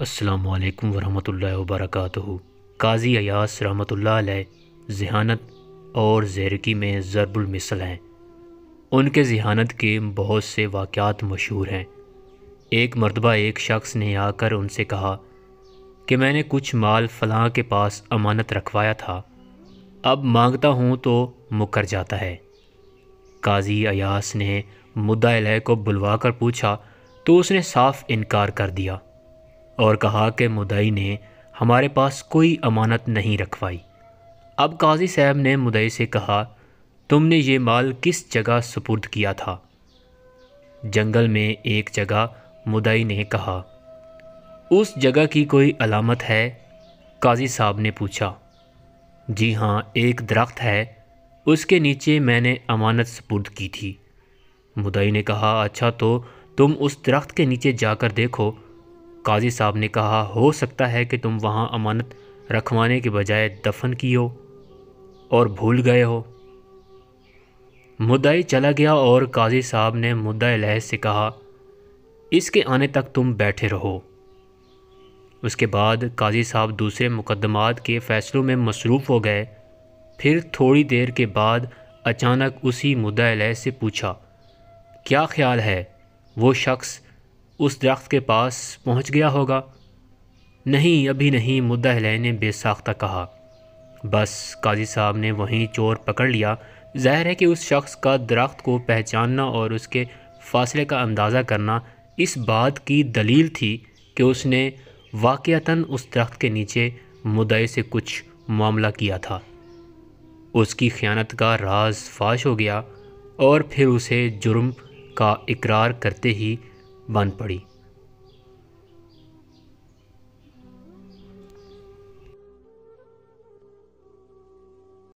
السلام علیکم ورحمۃ اللہ وبرکاتہ۔ قاضی ایاز رحمۃ اللہ علیہ ذہانت اور زیرکی میں ضرب المثل ہیں۔ ان کے ذہانت کے بہت سے واقعات مشہور ہیں۔ ایک مرتبہ ایک شخص نے آ کر ان سے کہا کہ میں نے کچھ مال فلاں کے پاس امانت رکھوایا تھا، اب مانگتا ہوں تو مکر جاتا ہے۔ قاضی ایاز نے مدعا علیہ کو بلوا کر پوچھا تو اس نے صاف انکار کر دیا اور کہا کہ مدعی نے ہمارے پاس کوئی امانت نہیں رکھوائی۔ اب قاضی صاحب نے مدعی سے کہا، تم نے یہ مال کس جگہ سپرد کیا تھا؟ جنگل میں ایک جگہ۔ مدعی نے کہا، اس جگہ کی کوئی علامت ہے؟ قاضی صاحب نے پوچھا۔ جی ہاں، ایک درخت ہے، اس کے نیچے میں نے امانت سپرد کی تھی۔ مدعی نے کہا، اچھا تو تم اس درخت کے نیچے جا کر دیکھو۔ قاضی صاحب نے کہا، ہو سکتا ہے کہ تم وہاں امانت رکھوانے کے بجائے دفن کی ہو اور بھول گئے ہو۔ مدعی چلا گیا اور قاضی صاحب نے مدعا علیہ سے کہا، اس کے آنے تک تم بیٹھے رہو۔ اس کے بعد قاضی صاحب دوسرے مقدمات کے فیصلوں میں مصروف ہو گئے۔ پھر تھوڑی دیر کے بعد اچانک اسی مدعا علیہ سے پوچھا، کیا خیال ہے وہ شخص اس درخت کے پاس پہنچ گیا ہوگا؟ نہیں، ابھی نہیں، مدعا علیہ نے بے ساختہ کہا۔ بس قاضی صاحب نے وہیں چور پکڑ لیا۔ ظاہر ہے کہ اس شخص کا درخت کو پہچاننا اور اس کے فاصلے کا اندازہ کرنا اس بات کی دلیل تھی کہ اس نے واقعتاً اس درخت کے نیچے مدعی سے کچھ معاملہ کیا تھا۔ اس کی خیانت کا راز فاش ہو گیا اور پھر اسے جرم کا اقرار کرتے ہی بن پڑی۔